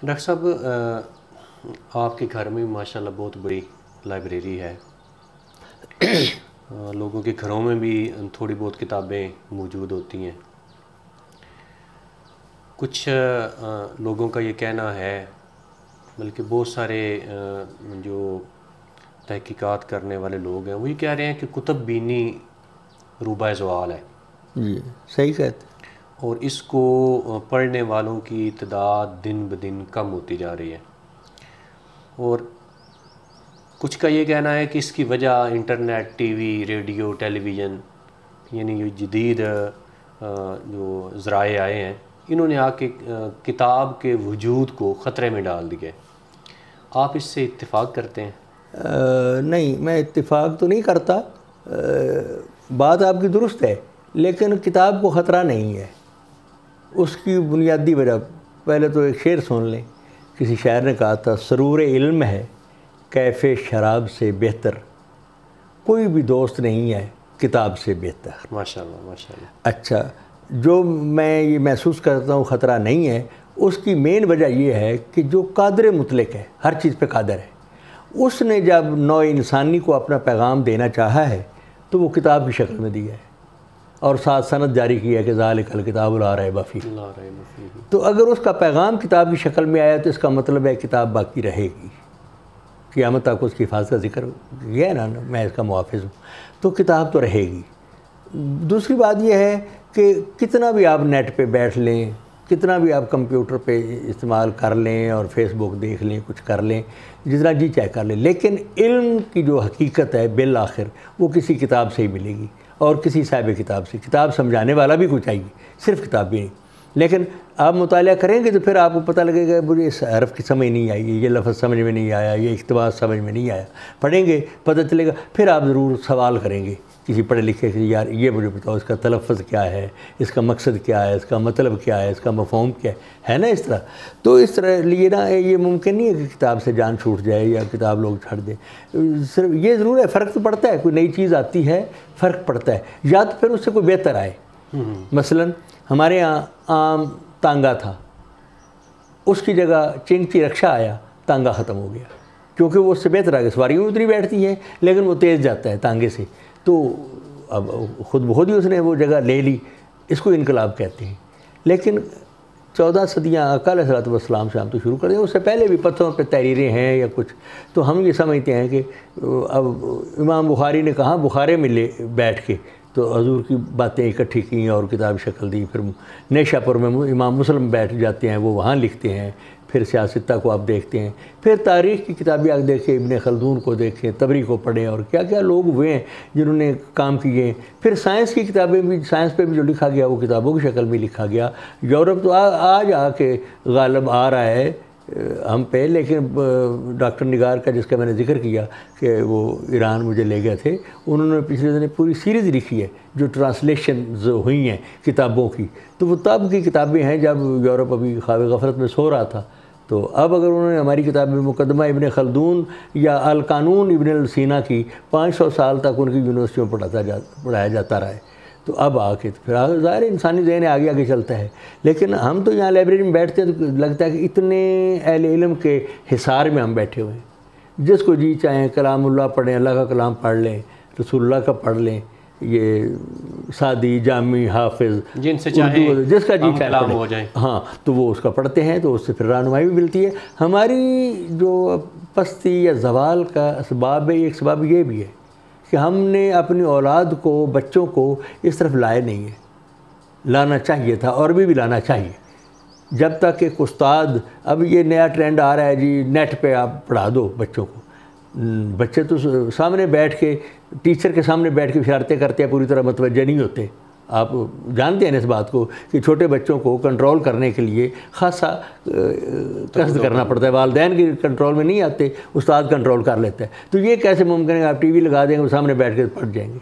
Doctor صاحب آپ کے گھر میں ماشاءاللہ بہت بڑی لائبریری ہے، لوگوں کے گھروں میں بھی تھوڑی بہت کتابیں موجود ہوتی ہیں۔ کچھ لوگوں کا یہ کہنا ہے، بلکہ بہت سارے جو تحقیقات کرنے والے لوگ ہیں وہ یہ کہہ رہے ہیں کہ کتب بینی روبہ زوال ہے۔ جی صحیح کہتے ہیں۔ اور اس کو پڑھنے والوں کی تعداد دن بدن کم ہوتی جا رہی ہے، اور کچھ کا یہ کہنا ہے کہ اس کی وجہ انٹرنیٹ، ٹی وی، ریڈیو، ٹیلی ویژن، یعنی یہ جدید جو ذرائع آئے ہیں انہوں نے آ کے کتاب کے وجود کو خطرے میں ڈال دیا ہے۔ آپ اس سے اتفاق کرتے ہیں؟ نہیں، میں اتفاق تو نہیں کرتا، بات آپ کی درست ہے، لیکن کتاب کو خطرہ نہیں ہے۔ اس کی بنیادی وجہ، پہلے تو ایک شعر سن لیں، کسی شاعر نے کہا تھا، سرور علم ہے کیف شراب سے بہتر، کوئی بھی دوست نہیں ہے کتاب سے بہتر۔ ماشاءاللہ ماشاءاللہ۔ اچھا، جو میں یہ محسوس کرتا ہوں خطرہ نہیں ہے، اس کی مین وجہ یہ ہے کہ جو قادر مطلق ہے، ہر چیز پہ قادر ہے، اس نے جب نوع انسانی کو اپنا پیغام دینا چاہا ہے تو وہ کتاب کی شکل میں دیا ہے، اور ساتھ سند جاری کیا ہے کہ ذالک الکتاب لا ریب فیہ۔ تو اگر اس کا پیغام کتاب کی شکل میں آیا تو اس کا مطلب ہے کتاب باقی رہے گی، قیامت تک اس کی حفاظت کا ذکر کیا ہے نا، میں اس کا محافظ ہوں، تو کتاب تو رہے گی۔ دوسری بات یہ ہے کہ کتنا بھی آپ نیٹ پہ بیٹھ لیں، کتنا بھی آپ کمپیوٹر پہ استعمال کر لیں اور فیس بک دیکھ لیں، کچھ کر لیں، جتنا جی چاہے کر لیں، لیکن علم کی جو حقیقت ہے بالآخر وہ کسی کتاب سے ہی ملے گی، اور کسی صاحب کتاب سے۔ کتاب سمجھانے والا بھی کچھ چاہیے، صرف کتاب بھی نہیں۔ لیکن آپ مطالعہ کریں گے تو پھر آپ کو پتہ لگے گا مجھے اس حرف کی سمجھ نہیں آئی، یہ لفظ سمجھ میں نہیں آیا، یہ اقتباس سمجھ میں نہیں آیا، پڑھیں گے پتہ چلے گا، پھر آپ ضرور سوال کریں گے کسی پڑھے لکھے سے، یار یہ مجھے بتاؤ اس کا تلفظ کیا ہے، اس کا مقصد کیا ہے، اس کا مطلب کیا ہے، اس کا مفہوم کیا ہے نا اس طرح۔ تو اس طرح لیے نا یہ ممکن نہیں ہے کہ کتاب سے جان چھوٹ جائے یا کتاب لوگ چھڑ دیں۔ صرف یہ ضرور ہے فرق تو پڑتا ہے، کوئی نئی چیز آتی ہے فرق پڑتا ہے، یا تو پھر اس سے کوئی بہتر آئے۔ مثلا ہمارے ہاں عام تانگا تھا، اس کی جگہ چنگچی رکشا آیا، تانگا ختم ہو گیا، کیونکہ وہ اس سے بہتر آگے سواریوں اتنی بیٹھتی ہیں لیکن وہ تیز جاتا ہے تانگے سے، تو اب خود بخود ہی اس نے وہ جگہ لے لی، اس کو انقلاب کہتے ہیں۔ لیکن 14 صدیاں آقا علیہ الصلوۃ والسلام سے ہم تو شروع کر دیں، اس سے پہلے بھی پتھروں پہ تحریریں ہیں یا کچھ، تو ہم یہ سمجھتے ہیں کہ اب امام بخاری نے کہاں بخارے میں لے بیٹھ کے تو حضور کی باتیں اکٹھی کیں اور کتاب شکل دی، پھر نیشہ پور میں امام مسلم بیٹھ جاتے ہیں، وہ وہاں لکھتے ہیں، پھر سیاستہ کو آپ دیکھتے ہیں، پھر تاریخ کی کتابیں آپ دیکھیں، ابن خلدون کو دیکھیں، طبری کو پڑھیں، اور کیا کیا لوگ ہوئے ہیں جنہوں نے کام کیے ہیں۔ پھر سائنس کی کتابیں بھی، سائنس پہ بھی جو لکھا گیا وہ کتابوں کی شکل میں لکھا گیا۔ یورپ تو آج آ کے غالب آ رہا ہے ہم پہ، لیکن ڈاکٹر نگار کا جس کا میں نے ذکر کیا کہ وہ ایران مجھے لے گئے تھے، انہوں نے پچھلے دن پوری سیریز لکھی ہے جو ٹرانسلیشنز ہوئی ہیں کتابوں کی، تو وہ تب کی کتابیں ہیں جب یورپ ابھی خواب غفلت میں سو رہا تھا۔ تو اب اگر انہوں نے ہماری کتاب میں مقدمہ ابن خلدون یا القانون ابن السینا کی 500 سال تک ان کی یونیورسٹیوں میں پڑھایا جاتا رہا ہے، تو اب آ کے پھر ظاہر انسانی ذہن آگے آگے چلتا ہے۔ لیکن ہم تو یہاں لائبریری میں بیٹھتے ہیں تو لگتا ہے کہ اتنے اہل علم کے حصار میں ہم بیٹھے ہوئے ہیں، جس کو جی چاہیں کلام اللہ پڑھیں، اللہ کا کلام پڑھ لیں، رسول اللہ کا پڑھ لیں، یہ سعدی، جامی، حافظ، جن سے چاہیں جس کا جی چاہے کلام ہو جائیں، ہاں تو وہ اس کا پڑھتے ہیں، تو اس سے پھر رہنمائی بھی ملتی ہے۔ ہماری جو پستی یا زوال کا اسباب ہے، ایک سبب یہ بھی ہے کہ ہم نے اپنی اولاد کو، بچوں کو اس طرف لائے نہیں ہے، لانا چاہیے تھا اور بھی لانا چاہیے۔ جب تک ایک استاد، اب یہ نیا ٹرینڈ آ رہا ہے جی نیٹ پہ آپ پڑھا دو بچوں کو، بچے تو سامنے بیٹھ کے، ٹیچر کے سامنے بیٹھ کے شرارتیں کرتے ہیں، پوری طرح متوجہ نہیں ہوتے۔ آپ جانتے ہیں اس بات کو کہ چھوٹے بچوں کو کنٹرول کرنے کے لیے خاصا قصد کرنا پڑتا ہے، والدین کے کنٹرول میں نہیں آتے، استاد کنٹرول کر لیتا ہے۔ تو یہ کیسے ممکن ہے؟ آپ ٹی وی لگا دیں گے، وہ سامنے بیٹھ کے پڑھ جائیں گے۔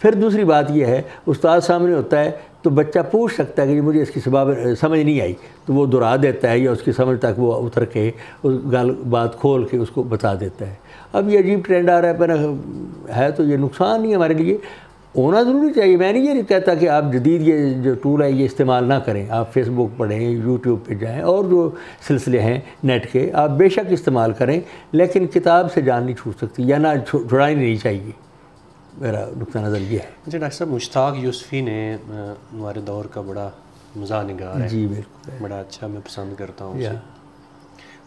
پھر دوسری بات یہ ہے، استاد سامنے ہوتا ہے تو بچہ پوچھ سکتا ہے کہ مجھے اس کی سمجھ نہیں آئی، تو وہ دہرا دیتا ہے یا اس کی سمجھ تک وہ اتر کے اس بات کھول کے اس کو بتا دیتا ہے۔ اب یہ عجیب ٹرینڈ آ رہا ہے، پر ہے تو یہ نقصان ہی ہمارے لیے۔ ہونا ضروری چاہیے. میں نہیں یہ کہتا کہ آپ جدید یہ جو ٹول ہے یہ استعمال نہ کریں. آپ فیس بک پڑھیں, یوٹیوب پہ جائیں, اور جو سلسلے ہیں نیٹ کے آپ بے شک استعمال کریں, لیکن کتاب سے جان نہیں چھوٹ سکتی, یا نہ چھڑانی نہیں چاہیے. میرا نقطہ نظر یہ ہے. اچھا ڈاکٹر صاحب, مشتاق یوسفی نے ہمارے دور کا بڑا مزاح نگار ہے. جی بالکل, بڑا اچھا, میں پسند کرتا ہوں اسے.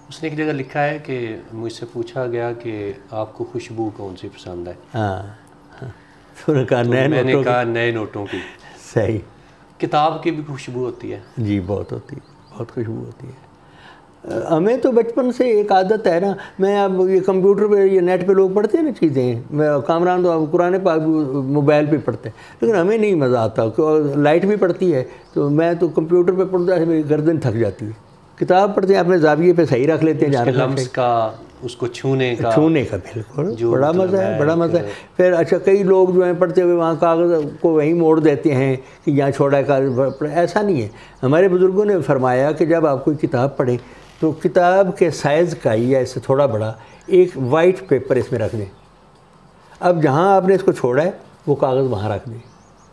اس نے ایک جگہ لکھا ہے کہ مجھ سے پوچھا گیا کہ آپ کو خوشبو کون سی پسند ہے. ہاں, تو میں نے کہا نئے نوٹوں کی. صحیح. کتاب کی بھی خوشبو ہوتی ہے. جی بہت ہوتی ہے, بہت خوشبو ہوتی ہے. ہمیں تو بچپن سے ایک عادت ہے نا, میں اب یہ کمپیوٹر پہ یہ نیٹ پہ لوگ پڑھتے ہیں نا چیزیں, میں کامران تو اب قرآن پاک موبائل پہ پڑھتے ہیں, لیکن ہمیں نہیں مزہ آتا. لائٹ بھی پڑتی ہے تو میں تو کمپیوٹر پہ پڑھتا ہے, میری گردن تھک جاتی ہے. کتاب پڑھتے ہیں اپنے زاویے پہ صحیح رکھ لیتے ہیں, لمس کا, اس کو چھونے کا بالکل بڑا مزہ ہے, بڑا مزہ ہے. پھر اچھا کئی لوگ جو ہیں پڑھتے ہوئے وہاں کاغذ کو وہیں موڑ دیتے ہیں کہ یہاں چھوڑا ہے کاغذ. ایسا نہیں ہے. ہمارے بزرگوں نے فرمایا کہ جب آپ کوئی کتاب پڑھیں تو کتاب کے سائز کا یا اس سے تھوڑا بڑا ایک وائٹ پیپر اس میں رکھ دیں. اب جہاں آپ نے اس کو چھوڑا ہے وہ کاغذ وہاں رکھ دیں.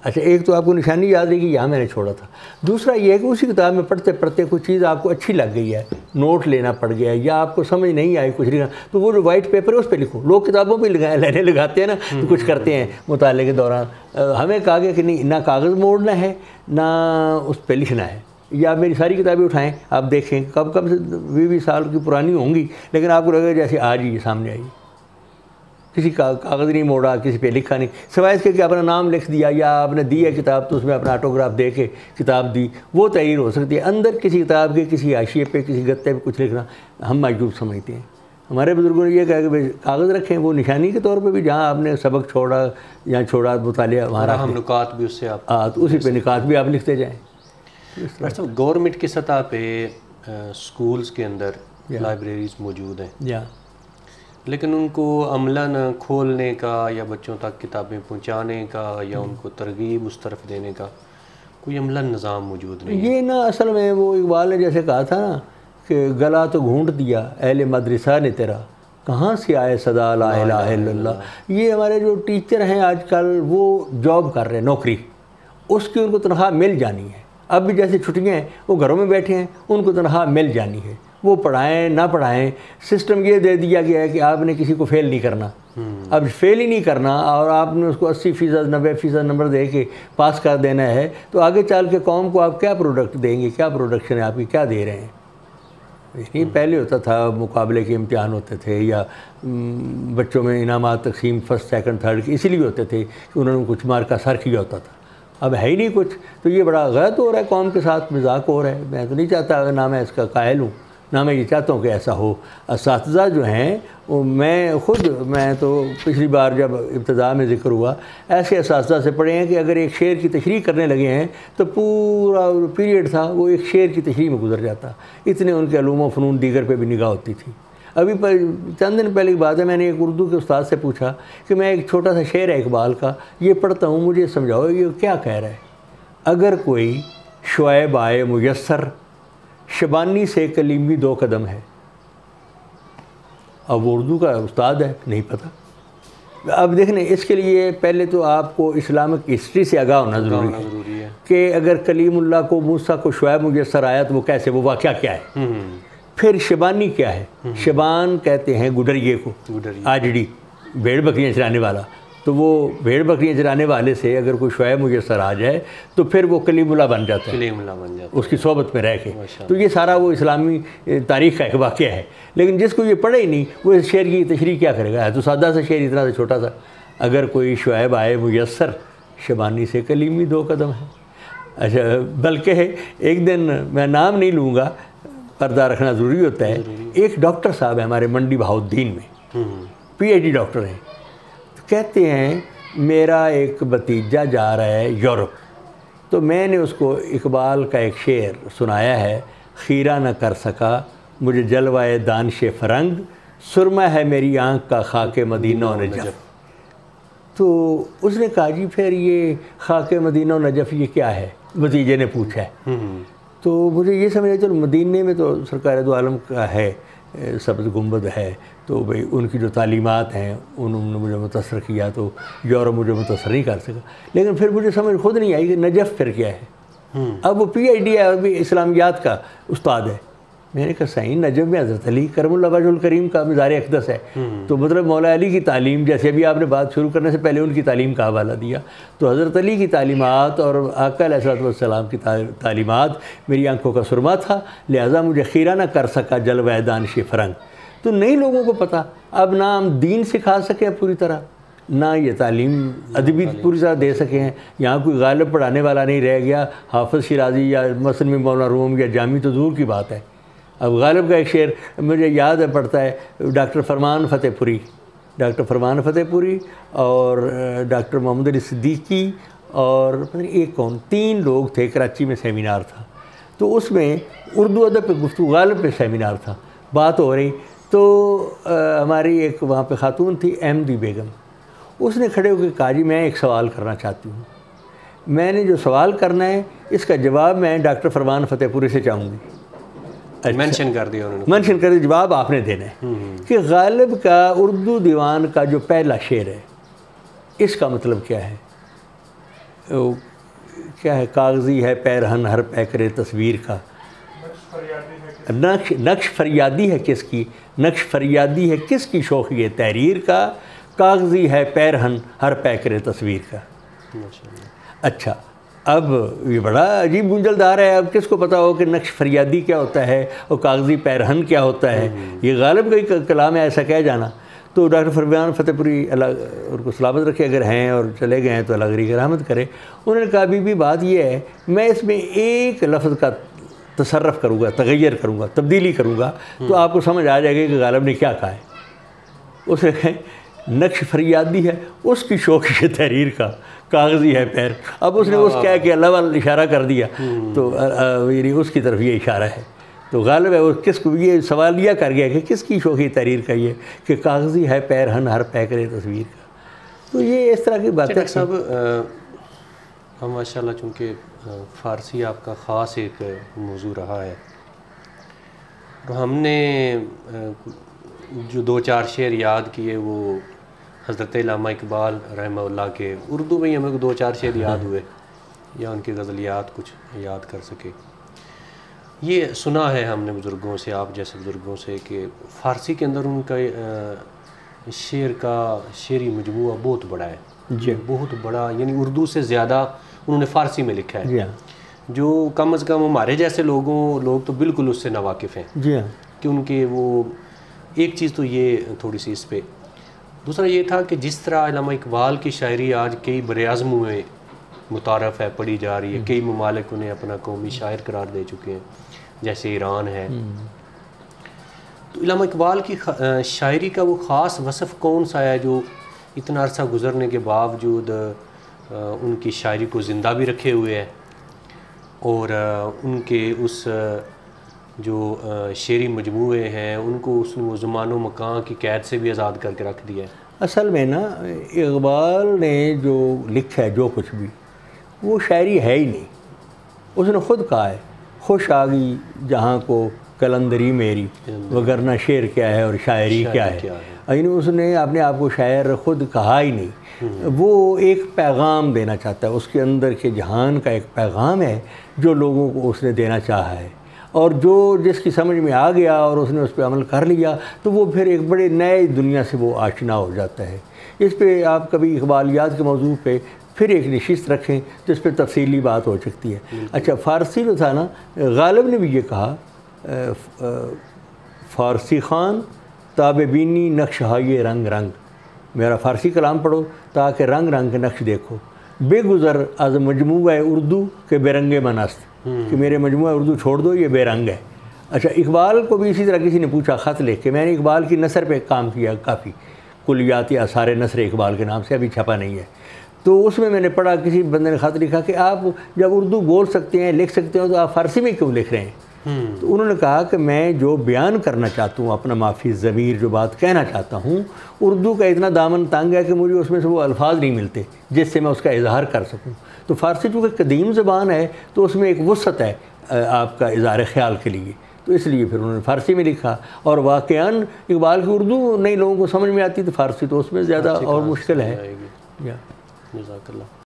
اچھا, ایک تو آپ کو نشانی یاد رہے کہ یہاں میں نے چھوڑا تھا. دوسرا یہ ہے کہ اسی کتاب میں پڑھتے پڑھتے کوئی چیز آپ کو اچھی لگ گئی ہے, نوٹ لینا پڑ گیا, یا آپ کو سمجھ نہیں آئی کچھ لکھنا, تو وہ جو وائٹ پیپر ہے اس پہ لکھو. لوگ کتابوں پہ لینے لگاتے ہیں نا, تو کچھ کرتے ہیں مطالعے کے دوران. ہمیں کہا گیا کہ نہیں, نہ کاغذ موڑنا ہے نہ اس پہ لکھنا ہے. یا میری ساری کتابیں اٹھائیں, آپ دیکھیں کب کب سے 20 سال کی پرانی ہوں گی, لیکن آپ کو لگے گا جیسے آج ہی یہ سامنے آئی. کسی کا کاغذ نہیں موڑا, کسی پہ لکھا نہیں, سوائے اس کے کہ اپنا نام لکھ دیا, یا آپ نے دی ہے کتاب تو اس میں اپنا آٹوگراف دے کے کتاب دی, وہ تحریر ہو سکتی ہے. اندر کسی کتاب کے کسی حاشیے پہ کسی گتے پہ کچھ لکھنا ہم معجوب سمجھتے ہیں. ہمارے بزرگوں نے یہ کہا کہ بھائی کاغذ رکھیں, وہ نشانی کے طور پہ بھی, جہاں آپ نے سبق چھوڑا یا چھوڑا مطالعہ وہاں ہم نکات بھی اس سے آپ تو اسی پہ نکات بھی آپ لکھتے جائیں. گورنمنٹ کی سطح پہ سکولز کے اندر لائبریریز موجود ہیں, لیکن ان کو عملاً کھولنے کا یا بچوں تک کتابیں پہنچانے کا یا ان کو ترغیب اس طرف دینے کا کوئی عملاً نظام موجود نہیں. یہ نا اصل میں وہ اقبال نے جیسے کہا تھا نا کہ گلا تو گھونٹ دیا اہل مدرسہ نے تیرا, کہاں سے آئے صدا لا الہ الا اللہ. یہ ہمارے جو ٹیچر ہیں آج کل وہ جاب کر رہے ہیں, نوکری, اس کی ان کو تنخواہ مل جانی ہے. اب بھی جیسے چھٹیاں ہیں وہ گھروں میں بیٹھے ہیں, ان کو تنخواہ مل جانی ہے. وہ پڑھائیں نہ پڑھائیں, سسٹم یہ دے دیا گیا ہے کہ آپ نے کسی کو فیل نہیں کرنا. اب فیل ہی نہیں کرنا اور آپ نے اس کو 80% 90% نمبر دے کے پاس کر دینا ہے, تو آگے چل کے قوم کو آپ کیا پروڈکٹ دیں گے, کیا پروڈکشن ہے آپ کی, کیا دے رہے ہیں. نہیں پہلے ہوتا تھا مقابلے کے امتحان ہوتے تھے, یا بچوں میں انعامات تقسیم فرسٹ سیکنڈ تھرڈ کی اسی لیے ہوتے تھے کہ انہوں نے کچھ مارکا سر کیا ہوتا تھا. اب ہے ہی نہیں کچھ, تو یہ بڑا غلط ہو رہا ہے, قوم کے ساتھ مذاق ہو رہا ہے. میں تو نہیں چاہتا, نہ میں اس کا قائل ہوں, نہ میں یہ چاہتا ہوں کہ ایسا ہو. اساتذہ جو ہیں وہ میں تو پچھلی بار جب ابتدا میں ذکر ہوا, ایسے اساتذہ سے پڑھے ہیں کہ اگر ایک شعر کی تشریح کرنے لگے ہیں تو پورا پیریڈ تھا وہ ایک شعر کی تشریح میں گزر جاتا. اتنے ان کے علوم و فنون دیگر پہ بھی نگاہ ہوتی تھی. ابھی چند دن پہلے کی بات ہے, میں نے ایک اردو کے استاد سے پوچھا کہ میں ایک چھوٹا سا شعر ہے اقبال کا, یہ پڑھتا ہوں, مجھے سمجھاؤ یہ کیا کہہ رہا ہے. اگر کوئی شعیب آئے میسر, شبانی سے کلیمی 2 قدم ہے. اب وہ اردو کا استاد ہے, نہیں پتہ. اب دیکھیں, اس کے لیے پہلے تو آپ کو اسلامک ہسٹری سے آگاہ ہونا ضروری ہے کہ اگر کلیم اللہ کو موسیٰ کو شعیب میسر آیا تو وہ کیسے, وہ واقعہ کیا ہے. پھر شبانی کیا ہے. شبان کہتے ہیں گڈریے کو, آجڑی, بھیڑ بکریاں چرانے والا. تو وہ بھیڑ بکریاں چرانے والے سے اگر کوئی شعیب میسر آ جائے تو پھر وہ کلیم اللہ بن جاتا ہے, اس کی صحبت میں رہ کے. تو یہ سارا وہ اسلامی تاریخ کا ایک واقعہ ہے. لیکن جس کو یہ پڑھے ہی نہیں وہ اس شعر کی تشریح کیا کرے گا. ہے تو سادہ سا شعر, اتنا سا چھوٹا سا, اگر کوئی شعیب آئے میسر, شبانی سے کلیمی 2 قدم ہے. اچھا, بلکہ ایک دن میں نام نہیں لوں گا, پردہ رکھنا ضروری ہوتا ہے. ایک ڈاکٹر صاحب ہیں ہمارے منڈی بہاؤالدین میں, PhD ڈاکٹر ہیں. کہتے ہیں میرا ایک بھتیجا جا رہا ہے یورپ, تو میں نے اس کو اقبال کا ایک شعر سنایا ہے, خیرہ نہ کر سکا مجھے جلوائے دانش فرنگ, سرمہ ہے میری آنکھ کا خاک مدینہ و نجف. تو اس نے کہا جی پھر یہ خاک مدینہ و نجف یہ کیا ہے, بھتیجے نے پوچھا ہے. تو مجھے یہ سمجھا چلو مدینے میں تو سرکار دو عالم کا ہے, سبز گنبد ہے، تو بھئی ان کی جو تعلیمات ہیں انہوں نے مجھے متاثر کیا، تو یورپ مجھے متاثر نہیں کر سکا. لیکن پھر مجھے سمجھ خود نہیں آئی کہ نجف پھر کیا ہے. اب وہ پی ایچ ڈی ہے، ابھی اسلامیات کا استاد ہے. میں نے کہا صحیح، نجف میں حضرت علی کرم اللہ وجہ الکریم کا مزار اقدس ہے، تو مطلب مولا علی کی تعلیم، جیسے ابھی آپ نے بات شروع کرنے سے پہلے ان کی تعلیم کا حوالہ دیا، تو حضرت علی کی تعلیمات اور آقا علیہ الصلوۃ والسلام کی تعلیمات میری آنکھوں کا سرما تھا، لہٰذا مجھے خیرہ نہ کر سکا جلوہ دانش فرنگ. تو نئی لوگوں کو پتہ، اب نہ ہم دین سکھا سکے پوری طرح، نہ یہ تعلیم ادبی پوری طرح دے سکے ہیں. یہاں کوئی غالب پڑھانے والا نہیں رہ گیا، حافظ شیرازی یا مثلا مولانا روم یا جامی تو دور کی بات ہے. اب غالب کا ایک شعر مجھے یاد ہے، پڑھتا ہے ڈاکٹر فرمان فتح پوری اور ڈاکٹر محمد علی صدیقی اور پتہ نہیں ایک کون، 3 لوگ تھے. کراچی میں سیمینار تھا، تو اس میں اردو ادب پہ گفتگو، غالب پہ سیمینار تھا، بات ہو رہی. تو ہماری ایک وہاں پہ خاتون تھی احمدی بیگم، اس نے کھڑے ہو کے کہا جی میں ایک سوال کرنا چاہتی ہوں. میں نے جو سوال کرنا ہے اس کا جواب میں ڈاکٹر فرمان فتح پوری سے چاہوں گی. مینشن کر دیا انہوں نے، مینشن کر دیا، جواب آپ نے دینا ہے کہ غالب کا اردو دیوان کا جو پہلا شعر ہے اس کا مطلب کیا ہے؟ کیا ہے؟ کاغذی ہے پیرہن ہر پیکرے تصویر کا، نقش فریادی ہے کس کی، نقش فریادی ہے کس کی شوخی تحریر کا، کاغذی ہے پیرہن ہر پیکرے تصویر کا. اچھا، اب یہ بڑا عجیب گنجلدار ہے. اب کس کو پتہ ہو کہ نقش فریادی کیا ہوتا ہے اور کاغذی پیرہن کیا ہوتا ہے؟ یہ غالب کا ہی کلام ہے ایسا کہہ جانا. تو ڈاکٹر فرمان فتح پوری اللہ ان کو سلامت رکھے، اگر ہیں اور چلے گئے ہیں تو اللہ غریق رحمت کرے، انہوں نے کہا بھی بات یہ ہے میں اس میں ایک لفظ کا تصرف کروں گا، تغیر کروں گا، تبدیلی کروں گا، تو آپ کو سمجھ آ جائے گا کہ غالب نے کیا کہا ہے. اس نے کہا نقش فریادی ہے اس کی شوخی تحریر کا، کاغذی ہے پیر. اب اس نے اس کہہ کے اللہ والا اشارہ کر دیا، تو یعنی اس کی طرف یہ اشارہ ہے. تو غالب ہے وہ کس کو یہ سوال یہ کر گیا کہ کس کی شوخی تحریر کا یہ کہ کاغذی ہے پیرہن ہر پیکرے تصویر کا. تو یہ اس طرح کی باتیں. صاحب ہم ماشاء اللہ چونکہ فارسی آپ کا خاص ایک موضوع رہا ہے، تو ہم نے جو 2-4 شعر یاد کیے وہ حضرت علامہ اقبال رحمہ اللہ کے، اردو میں ہی ہمیں 2-4 شعر یاد ہوئے یا ان کی غزلیات کچھ یاد کر سکے. یہ سنا ہے ہم نے بزرگوں سے، آپ جیسے بزرگوں سے، کہ فارسی کے اندر ان کا شعر کا شعری مجموعہ بہت بڑا ہے. جی، بہت بڑا، یعنی اردو سے زیادہ انہوں نے فارسی میں لکھا ہے. جی ہاں، جو کم از کم ہمارے جیسے لوگ تو بالکل اس سے ناواقف ہیں. جی ہاں، کہ ان کے وہ ایک چیز تو یہ تھوڑی سی اس پہ. دوسرا یہ تھا کہ جس طرح علامہ اقبال کی شاعری آج کئی براعظموں میں متعارف ہے، پڑھی جا رہی ہے، کئی ممالک انہیں اپنا قومی شاعر قرار دے چکے ہیں، جیسے ایران ہے. تو علامہ اقبال کی شاعری کا وہ خاص وصف کون سا ہے جو اتنا عرصہ گزرنے کے باوجود ان کی شاعری کو زندہ بھی رکھے ہوئے ہے اور ان کے اس جو شعری مجموعے ہیں ان کو اس وہ زمان و مکان کی قید سے بھی آزاد کر کے رکھ دیا ہے؟ اصل میں نا اقبال نے جو لکھا ہے جو کچھ بھی وہ شاعری ہے ہی نہیں. اس نے خود کہا ہے خوش آ گئی جہاں کو کلندری میری وگرنہ شعر کیا ہے اور شاعری کیا ہے. یعنی اس نے اپنے آپ کو شاعر خود کہا ہی نہیں. وہ ایک پیغام دینا چاہتا ہے، اس کے اندر کے جہان کا ایک پیغام ہے جو لوگوں کو اس نے دینا چاہا ہے، اور جو جس کی سمجھ میں آ گیا اور اس نے اس پہ عمل کر لیا تو وہ پھر ایک بڑے نئے دنیا سے وہ آشنا ہو جاتا ہے. اس پہ آپ کبھی اقبالیات کے موضوع پہ پھر ایک نشست رکھیں تو اس پہ تفصیلی بات ہو سکتی ہے. اچھا، فارسی جو تھا نا، غالب نے بھی یہ کہا فارسی خان تاب بینی نقش ہائے رنگ رنگ، میرا فارسی کلام پڑھو تاکہ رنگ رنگ کے نقش دیکھو، بے گزر از مجموعہ اردو کے بے رنگ منست، کہ میرے مجموعہ اردو چھوڑ دو یہ بے رنگ ہے. اچھا، اقبال کو بھی اسی طرح کسی نے پوچھا خط لکھ کے، میں نے اقبال کی نثر پہ کام کیا کافی، کلیات آثار نثر اقبال کے نام سے، ابھی چھپا نہیں ہے. تو اس میں نے پڑھا کسی بندے نے خط لکھا کہ آپ جب اردو بول سکتے ہیں لکھ سکتے ہو تو آپ فارسی میں کیوں لکھ رہے ہیں؟ تو انہوں نے کہا کہ میں جو بیان کرنا چاہتا ہوں، اپنا مافی ضمیر جو بات کہنا چاہتا ہوں، اردو کا اتنا دامن تنگ ہے کہ مجھے اس میں سے وہ الفاظ نہیں ملتے جس سے میں اس کا اظہار کر سکوں. تو فارسی چونکہ قدیم زبان ہے تو اس میں ایک وسعت ہے آپ کا اظہار خیال کے لیے، تو اس لیے پھر انہوں نے فارسی میں لکھا، اور واقعاً اقبال کی اردو نئی لوگوں کو سمجھ میں آتی، تو فارسی تو اس میں زیادہ اور مشکل ہے۔ جزاک اللہ۔